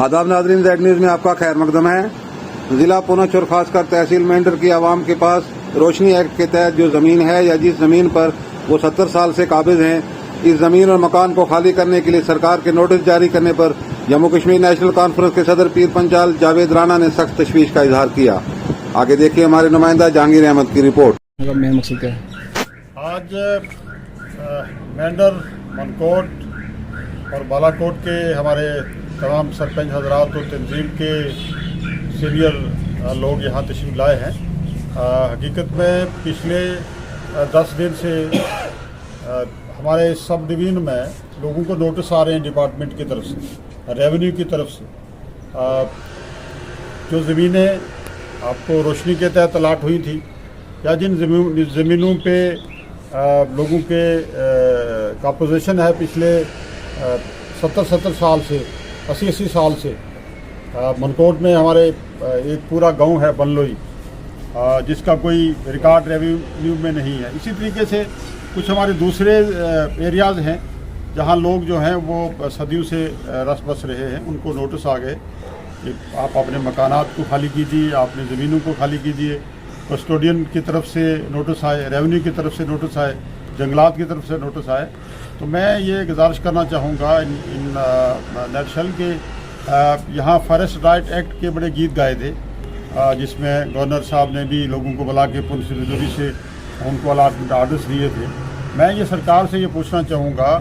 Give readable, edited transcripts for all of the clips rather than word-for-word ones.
आदाब नाजरीन, Z news में आपका खैर मकदम है। जिला पुंछ और खासकर तहसील मेंढर की आवाम के पास रोशनी एक्ट के तहत जो ज़मीन है या जिस ज़मीन पर वो 70 साल से काबिज हैं, इस ज़मीन और मकान को खाली करने के लिए सरकार के नोटिस जारी करने पर जम्मू कश्मीर नेशनल कॉन्फ्रेंस के सदर पीर पंचाल जावेद राणा ने सख्त तशवीश का इजहार किया। आगे देखिए हमारे नुमाइंदा जहांगीर अहमद की रिपोर्ट। आज मेंढर, मनकोट और बालाकोट के हमारे तमाम सरपंच हजरात और तंजीम के सीनियर लोग यहाँ तशरीफ लाए हैं। हकीकत में पिछले 10 दिन से हमारे सब डिवीज़न में लोगों को नोटिस आ रहे हैं डिपार्टमेंट की तरफ से, रेवेन्यू की तरफ से। जो ज़मीनें आपको रोशनी के तहत अलाट हुई थी या जिन ज़मीनों पे लोगों के का पोजीशन है पिछले 70 साल से 80 साल से। मनकोट में हमारे एक पूरा गांव है बनलोई, जिसका कोई रिकॉर्ड रेवेन्यू में नहीं है। इसी तरीके से कुछ हमारे दूसरे एरियाज़ हैं जहां लोग जो हैं वो सदियों से रस बस रहे हैं। उनको नोटिस आ गए कि आप अपने मकानात को खाली कीजिए, अपनी ज़मीनों को खाली कीजिए। कस्टोडियन की तरफ से नोटिस आए, रेवेन्यू की तरफ से नोटिस आए, जंगलात की तरफ से नोटिस आए। तो मैं ये गुजारिश करना चाहूँगा इन नेशनल के यहाँ फॉरेस्ट राइट एक्ट के बड़े गीत गाए थे, जिसमें गवर्नर साहब ने भी लोगों को बुला के पुलिस रिजर्वी से उनको अलाटमेंट आर्डर्स दिए थे। मैं ये सरकार से ये पूछना चाहूँगा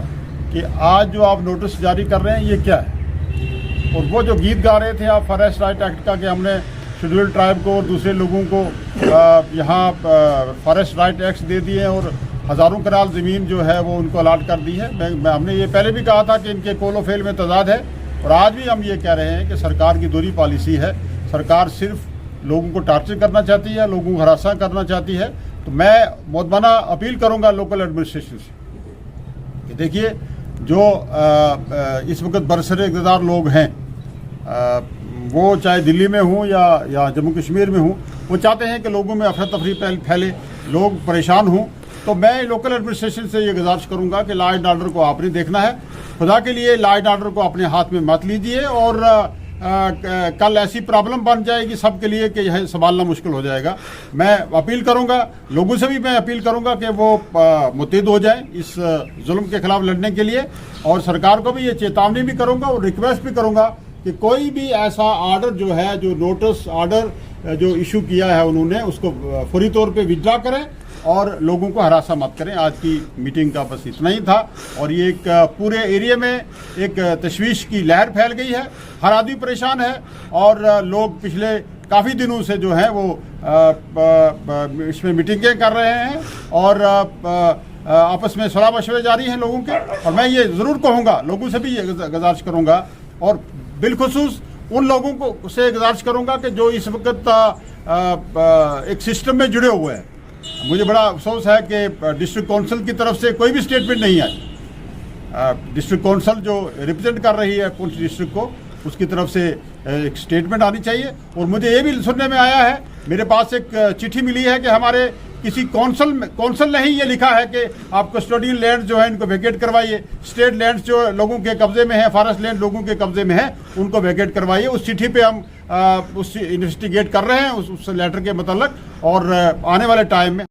कि आज जो आप नोटिस जारी कर रहे हैं ये क्या है? और वो जो गीत गा रहे थे आप फॉरेस्ट राइट एक्ट का कि हमने शेड्यूल्ड ट्राइब को और दूसरे लोगों को यहाँ फॉरेस्ट राइट एक्ट दे दिए और हज़ारों कनाल ज़मीन जो है वो उनको अलाट कर दी है। हमने ये पहले भी कहा था कि इनके कोलो फेल में तजाद है, और आज भी हम ये कह रहे हैं कि सरकार की दोहरी पॉलिसी है। सरकार सिर्फ लोगों को टार्चर करना चाहती है, लोगों को हरासा करना चाहती है। तो मैं मुतमना अपील करूँगा लोकल एडमिनिस्ट्रेशन से कि देखिए जो इस वक्त बरसरे इक़्तिदार लोग हैं, वो चाहे दिल्ली में हूँ या जम्मू कश्मीर में हूँ, वो चाहते हैं कि लोगों में अफरा तफरी फैले, लोग परेशान हों। तो मैं लोकल एडमिनिस्ट्रेशन से ये गुजारिश करूँगा कि लॉ एंड ऑर्डर को आपने देखना है। खुदा के लिए लॉ एंड ऑर्डर को अपने हाथ में मत लीजिए, और कल ऐसी प्रॉब्लम बन जाएगी सबके लिए कि यह संभालना मुश्किल हो जाएगा। मैं अपील करूँगा, लोगों से भी मैं अपील करूँगा कि वो मुत्तहिद हो जाएं इस जुल्म के खिलाफ लड़ने के लिए। और सरकार को भी ये चेतावनी भी करूँगा और रिक्वेस्ट भी करूँगा कि कोई भी ऐसा ऑर्डर जो है, जो नोटिस ऑर्डर जो इशू किया है उन्होंने, उसको फौरी तौर पे विड्रॉ करें और लोगों को हरासा मत करें। आज की मीटिंग का बस इतना ही था, और ये एक पूरे एरिया में एक तशवीश की लहर फैल गई है। हर आदमी परेशान है और लोग पिछले काफ़ी दिनों से जो है वो इसमें मीटिंगें कर रहे हैं और आपस में सलाह मशवरे जारी हैं लोगों के। और मैं ये ज़रूर कहूँगा, लोगों से भी ये गुजारिश करूँगा, और बिलखुसूस उन लोगों को से गुजारिश करूँगा कि जो इस वक्त एक सिस्टम में जुड़े हुए हैं। मुझे बड़ा अफसोस है कि डिस्ट्रिक्ट काउंसिल की तरफ से कोई भी स्टेटमेंट नहीं आई। डिस्ट्रिक्ट काउंसिल जो रिप्रेजेंट कर रही है पुंछ डिस्ट्रिक्ट को, उसकी तरफ से एक स्टेटमेंट आनी चाहिए। और मुझे ये भी सुनने में आया है, मेरे पास एक चिट्ठी मिली है कि हमारे किसी कौंसल ने ही ये लिखा है कि आप कस्टोडियन लैंड जो है इनको वेकेट करवाइए, स्टेट लैंड जो लोगों के कब्जे में है, फॉरेस्ट लैंड लोगों के कब्जे में है, उनको वेकेट करवाइए। उस चिट्ठी पे हम उस इन्वेस्टिगेट कर रहे हैं उस लेटर के मतलब, और आने वाले टाइम में